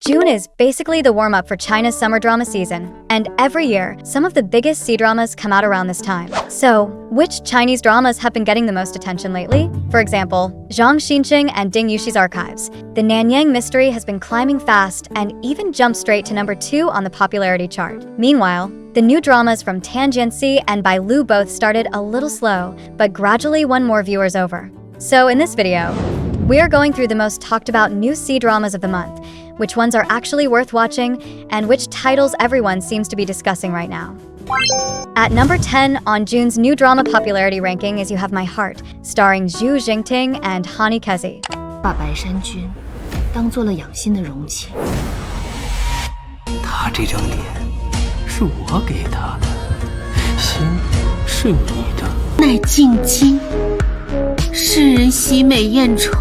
June is basically the warm-up for China's summer drama season, and every year, some of the biggest C-dramas come out around this time. So, which Chinese dramas have been getting the most attention lately? For example, Zhang, Xincheng, and Yuxi's archives. The Nanyang Mystery has been climbing fast and even jumped straight to number 2 on the popularity chart. Meanwhile, the new dramas from Jianci and by Lu both started a little slow, but gradually won more viewers over. So in this video, we are going through the most talked about new C-dramas of the month, which ones are actually worth watching, and which titles everyone seems to be discussing right now. At number 10 on June's new drama popularity ranking is You Have My Heart, starring Zhu Jingting and Hani Kezi. 把白山君当做了养心的容器。他这张脸是我给他的，心是你的。乃进京，世人喜美艳丑，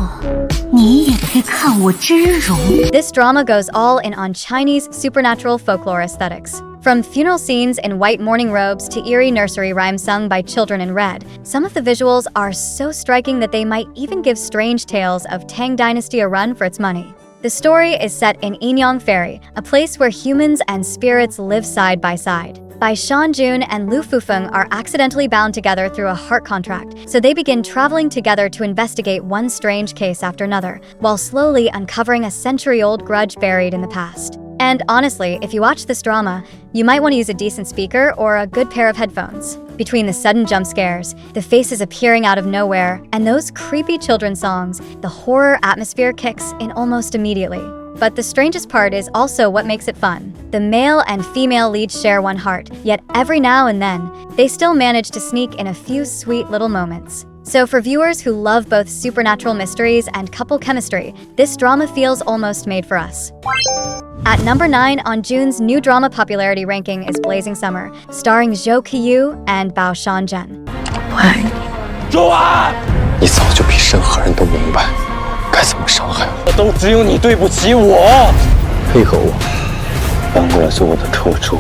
你也配看我真容。 This drama goes all in on Chinese supernatural folklore aesthetics. From funeral scenes in white mourning robes to eerie nursery rhymes sung by children in red, some of the visuals are so striking that they might even give strange tales of Tang Dynasty a run for its money. The story is set in Nanyang Ferry, a place where humans and spirits live side by side. Bai Shanjun and Lu Fufeng are accidentally bound together through a heart contract, so they begin traveling together to investigate one strange case after another, while slowly uncovering a century-old grudge buried in the past. And honestly, if you watch this drama, you might want to use a decent speaker or a good pair of headphones. Between the sudden jump scares, the faces appearing out of nowhere, and those creepy children's songs, the horror atmosphere kicks in almost immediately. But the strangest part is also what makes it fun. The male and female leads share one heart, yet every now and then, they still manage to sneak in a few sweet little moments. So for viewers who love both supernatural mysteries and couple chemistry, this drama feels almost made for us. At number 9 on June's new drama popularity ranking is Blazing Summer, starring Zhou Qiyu and Bao Shanzhen. 我爱你。周安，你早就比任何人都明白该怎么伤害我，都只有你对不起我。配合我，搬过来做我的特助。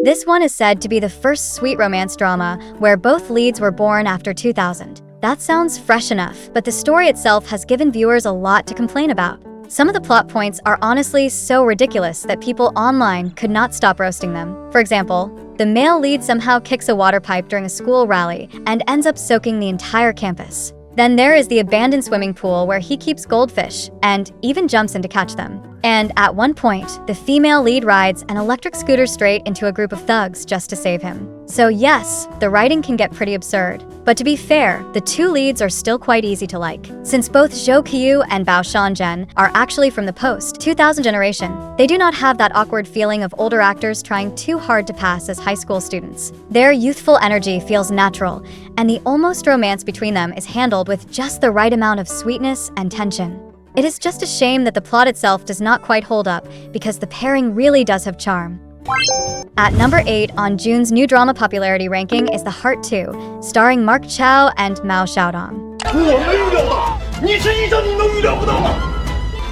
This one is said to be the first sweet romance drama where both leads were born after 2000. That sounds fresh enough, but the story itself has given viewers a lot to complain about. Some of the plot points are honestly so ridiculous that people online could not stop roasting them. For example, the male lead somehow kicks a water pipe during a school rally and ends up soaking the entire campus. Then there is the abandoned swimming pool where he keeps goldfish and even jumps in to catch them. And at one point, the female lead rides an electric scooter straight into a group of thugs just to save him. So yes, the writing can get pretty absurd. But to be fair, the two leads are still quite easy to like. Since both Zhou Qiyu and Bao Shanzhen are actually from the post-2000 generation, they do not have that awkward feeling of older actors trying too hard to pass as high school students. Their youthful energy feels natural, and the almost romance between them is handled with just the right amount of sweetness and tension. It is just a shame that the plot itself does not quite hold up, because the pairing really does have charm. At number 8 on June's new drama popularity ranking is The Heart 2, starring Mark Chow and Mao Xiaodong. 我能预料到，你是医生，你能预料不到吗？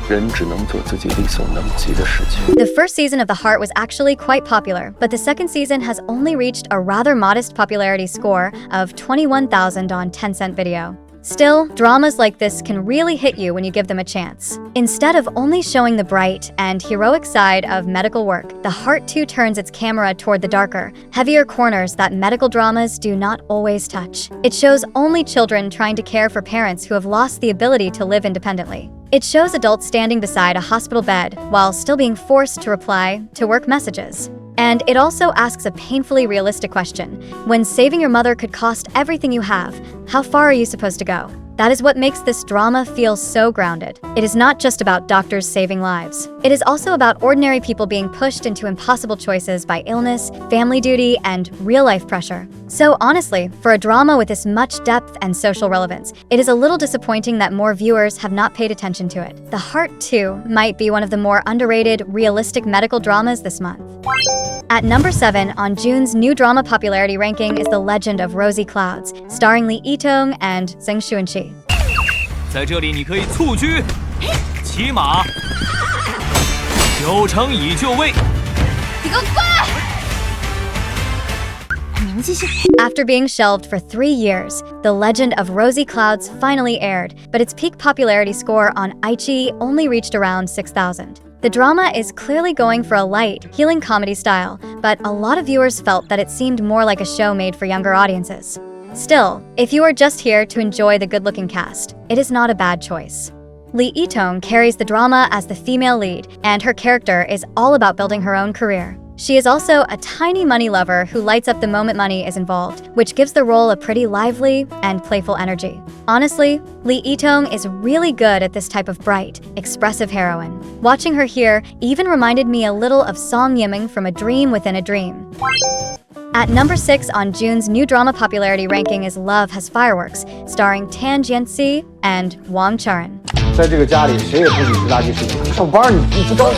人只能做自己力所能及的事情。 The first season of The Heart was actually quite popular, but the second season has only reached a rather modest popularity score of 21,000 on Tencent Video. Still, dramas like this can really hit you when you give them a chance. Instead of only showing the bright and heroic side of medical work, The Heart 2 turns its camera toward the darker, heavier corners that medical dramas do not always touch. It shows only children trying to care for parents who have lost the ability to live independently. It shows adults standing beside a hospital bed while still being forced to reply to work messages. And it also asks a painfully realistic question. When saving your mother could cost everything you have, how far are you supposed to go? That is what makes this drama feel so grounded. It is not just about doctors saving lives. It is also about ordinary people being pushed into impossible choices by illness, family duty, and real-life pressure. So honestly, for a drama with this much depth and social relevance, it is a little disappointing that more viewers have not paid attention to it. The Heart 2 might be one of the more underrated, realistic medical dramas this month. At number 7 on June's new drama popularity ranking is The Legend of Rosy Clouds, starring Li Yitong and Zhang Xuanqi. 在这里你可以蹴鞠、骑马、9成已就位。你给我过来！名字是 After being shelved for 3 years, The Legend of Rosy Clouds finally aired, but its peak popularity score on iQIYI only reached around 6,000. The drama is clearly going for a light, healing comedy style, but a lot of viewers felt that it seemed more like a show made for younger audiences. Still, if you are just here to enjoy the good-looking cast, it is not a bad choice. Lighthearted carries the drama as the female lead, and her character is all about building her own career. She is also a tiny money lover who lights up the moment money is involved, which gives the role a pretty lively and playful energy. Honestly, Lighthearted is really good at this type of bright, expressive heroine. Watching her here even reminded me a little of Song Yiming from A Dream Within a Dream. At number 6 on June's new drama popularity ranking is Love Has Fireworks, starring Jianci and Wang Churen. 在这个家里，谁也不许知大吉事情。上班你不招。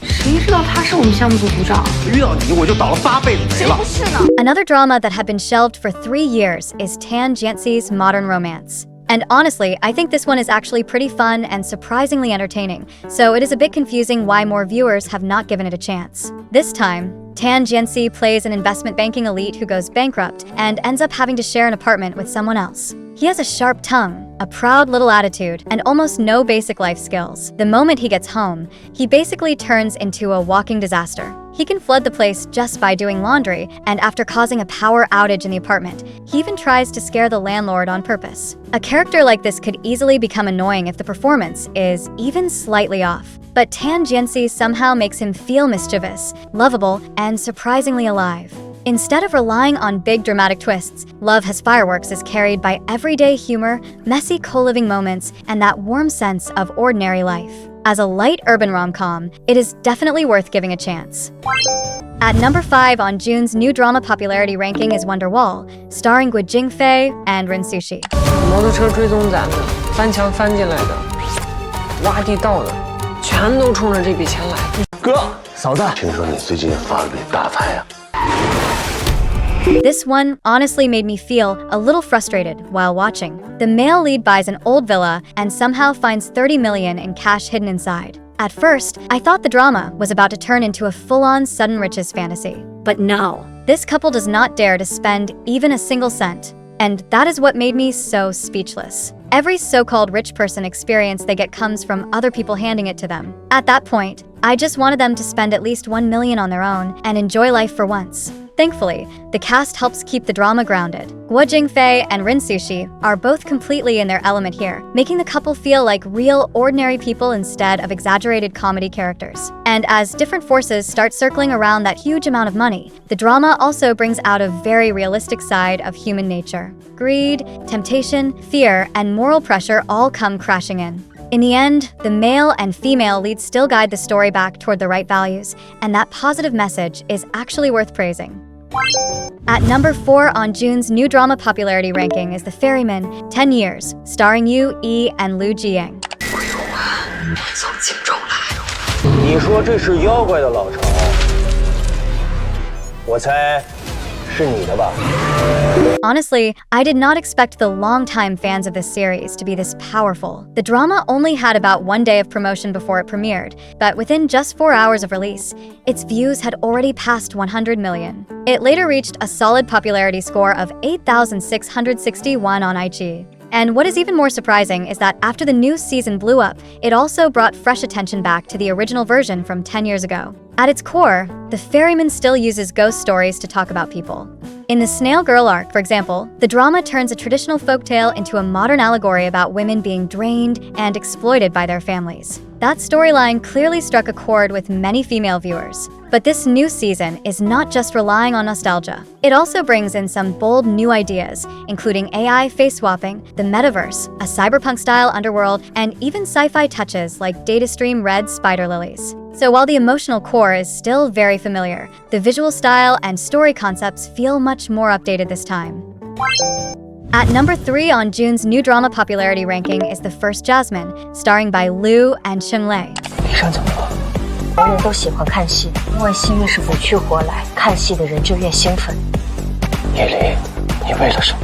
谁知道他是我们项目组组长？遇到你我就倒了8辈子霉了。是呢。 Another drama that had been shelved for 3 years is Jianci's Modern Romance. And honestly, I think this one is actually pretty fun and surprisingly entertaining, so it is a bit confusing why more viewers have not given it a chance. This time, Jianci plays an investment banking elite who goes bankrupt and ends up having to share an apartment with someone else. He has a sharp tongue, a proud little attitude, and almost no basic life skills. The moment he gets home, he basically turns into a walking disaster. He can flood the place just by doing laundry, and after causing a power outage in the apartment, he even tries to scare the landlord on purpose. A character like this could easily become annoying if the performance is even slightly off. But Jianci somehow makes him feel mischievous, lovable, and surprisingly alive. Instead of relying on big dramatic twists, Love Has Fireworks is carried by everyday humor, messy co-living moments, and that warm sense of ordinary life. As a light urban rom-com, it is definitely worth giving a chance. At number 5 on June's new drama popularity ranking is Wonderwall, starring Jinfei and Rinsushi. 摩托车追踪咱们，翻墙翻进来的，挖地道的，全都冲着这笔钱来。哥，嫂子，听说你最近发了笔大财啊？ This one honestly made me feel a little frustrated while watching. The male lead buys an old villa and somehow finds 30 million in cash hidden inside. At first, I thought the drama was about to turn into a full-on sudden riches fantasy. But no, this couple does not dare to spend even a single cent. And that is what made me so speechless. Every so-called rich person experience they get comes from other people handing it to them. At that point, I just wanted them to spend at least 1 million on their own and enjoy life for once. Thankfully, the cast helps keep the drama grounded. Jinfei and Rinsushi are both completely in their element here, making the couple feel like real, ordinary people instead of exaggerated comedy characters. And as different forces start circling around that huge amount of money, the drama also brings out a very realistic side of human nature. Greed, temptation, fear, and moral pressure all come crashing in. In the end, the male and female leads still guide the story back toward the right values, and that positive message is actually worth praising. At number 4 on June's new drama popularity ranking is The Ferryman, 10 Years, starring Yu Yi and Liu Jiang. 从京中来。你说这是妖怪的老巢，我猜是你的吧？ Honestly, I did not expect the longtime fans of this series to be this powerful. The drama only had about 1 day of promotion before it premiered, but within just 4 hours of release, its views had already passed 100 million. It later reached a solid popularity score of 8,661 on IG. And what is even more surprising is that after the new season blew up, it also brought fresh attention back to the original version from 10 years ago. At its core, The Ferryman still uses ghost stories to talk about people. In the Snail Girl arc, for example, the drama turns a traditional folktale into a modern allegory about women being drained and exploited by their families. That storyline clearly struck a chord with many female viewers. But this new season is not just relying on nostalgia. It also brings in some bold new ideas, including AI face swapping, the metaverse, a cyberpunk-style underworld, and even sci-fi touches like data-stream red spider lilies. So while the emotional core is still very familiar, the visual style and story concepts feel much more updated this time. At number 3 on June's new drama popularity ranking is The First Jasmine, starring by Liu and Xincheng. 李珊怎么了？人人都喜欢看戏，因为戏越是不去活来，看戏的人就越兴奋。叶离，你为了什么？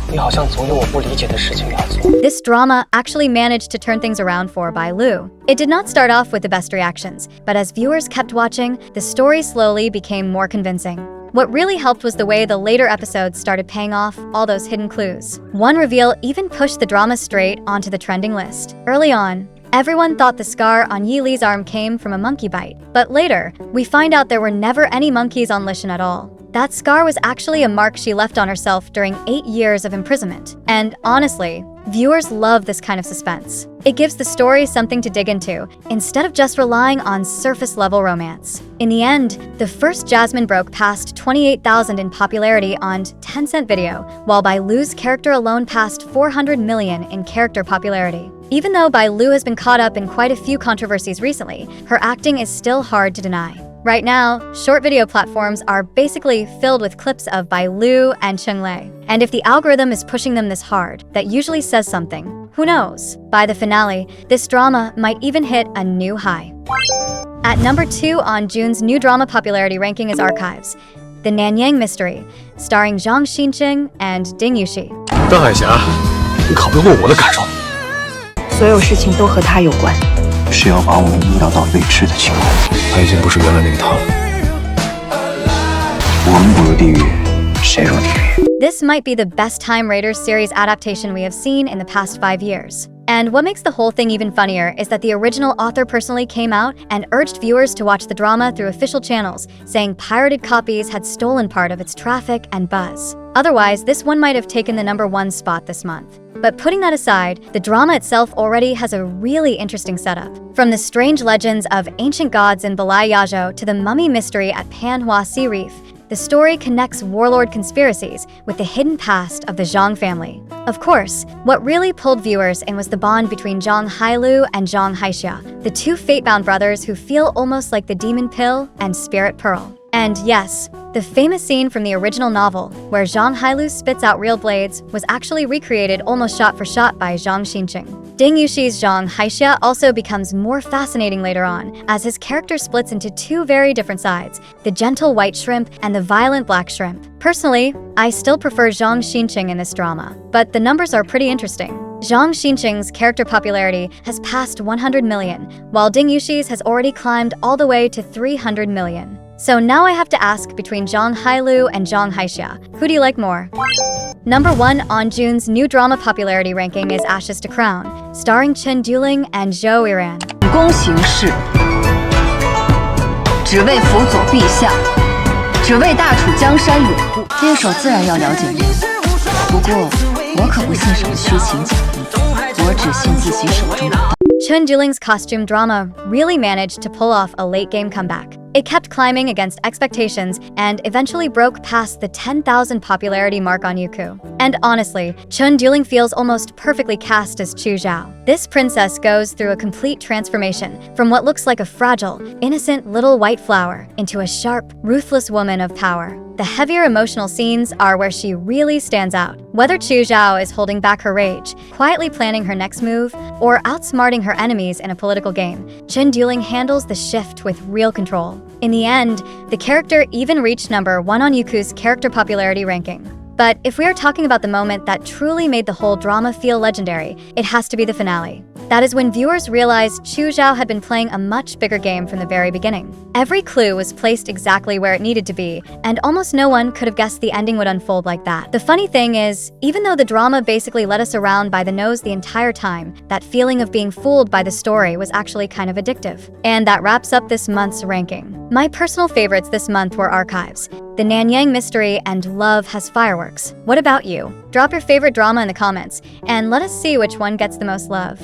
你好像总有我不理解的事情要做。 This drama actually managed to turn things around for by Liu. It did not start off with the best reactions, but as viewers kept watching, the story slowly became more convincing. What really helped was the way the later episodes started paying off all those hidden clues. One reveal even pushed the drama straight onto the trending list. Early on, everyone thought the scar on Yi Li's arm came from a monkey bite, but later, we find out there were never any monkeys on Lishan at all. That scar was actually a mark she left on herself during 8 years of imprisonment. And honestly, viewers love this kind of suspense. It gives the story something to dig into, instead of just relying on surface-level romance. In the end, the first Jasmine broke past 28,000 in popularity on Tencent Video, while Bai Lu's character alone passed 400 million in character popularity. Even though Bai Lu has been caught up in quite a few controversies recently, her acting is still hard to deny. Right now, short video platforms are basically filled with clips of Bai Lu and Cheng Lei. And if the algorithm is pushing them this hard, that usually says something. Who knows? By the finale, this drama might even hit a new high. At number 2 on June's new drama popularity ranking is Archives, The Nanyang Mystery, starring Zhang, Xincheng and Ding Yuxi. 邓海霞，你考虑过我的感受？所有事情都和他有关。是要把我们引导到未知的情况。他已经不是原来那个他了。我们不入地狱，谁入地狱？ This might be the best Time Raiders series adaptation we have seen in the past 5 years. And what makes the whole thing even funnier is that the original author personally came out and urged viewers to watch the drama through official channels, saying pirated copies had stolen part of its traffic and buzz. Otherwise, this one might have taken the #1 spot this month. But putting that aside, the drama itself already has a really interesting setup. From the strange legends of ancient gods in Balai Yajo to the mummy mystery at Panhua Sea Reef, the story connects warlord conspiracies with the hidden past of the Zhang family. Of course, what really pulled viewers in was the bond between Zhang Hailu and Zhang Haixia, the two fate-bound brothers who feel almost like the Demon Pill and Spirit Pearl. And yes, the famous scene from the original novel, where Zhang Hailu spits out real blades, was actually recreated almost shot for shot by Zhang Xincheng. Ding Yuxi's Zhang Haixia also becomes more fascinating later on, as his character splits into two very different sides, the gentle white shrimp and the violent black shrimp. Personally, I still prefer Zhang Xincheng in this drama, but the numbers are pretty interesting. Zhang Xincheng's character popularity has passed 100 million, while Ding Yuxi's has already climbed all the way to 300 million. So now I have to ask between Zhang Hailu and Zhang Haixia, who do you like more? Number 1 on June's new drama popularity ranking is Ashes to Crown, starring Chen Duling and Zhou Yiran. 宫行事，只为辅佐陛下，只为大楚江山永固。接手自然要了解人，不过我可不信什么虚情假意，我只信自己手中的刀。 Chen Duling's costume drama really managed to pull off a late-game comeback. It kept climbing against expectations and eventually broke past the 10,000 popularity mark on Youku. And honestly, Chen Duling feels almost perfectly cast as Chu Zhao. This princess goes through a complete transformation from what looks like a fragile, innocent little white flower into a sharp, ruthless woman of power. The heavier emotional scenes are where she really stands out. Whether Chu Zhao is holding back her rage, quietly planning her next move, or outsmarting her enemies in a political game, Chen Duling handles the shift with real control. In the end, the character even reached number 1 on Youku's character popularity ranking. But if we are talking about the moment that truly made the whole drama feel legendary, it has to be the finale. That is when viewers realized Chu Zhao had been playing a much bigger game from the very beginning. Every clue was placed exactly where it needed to be, and almost no one could have guessed the ending would unfold like that. The funny thing is, even though the drama basically led us around by the nose the entire time, that feeling of being fooled by the story was actually kind of addictive. And that wraps up this month's ranking. My personal favorites this month were Archives, The Nanyang Mystery, and Love Has Fireworks. What about you? Drop your favorite drama in the comments, and let us see which one gets the most love.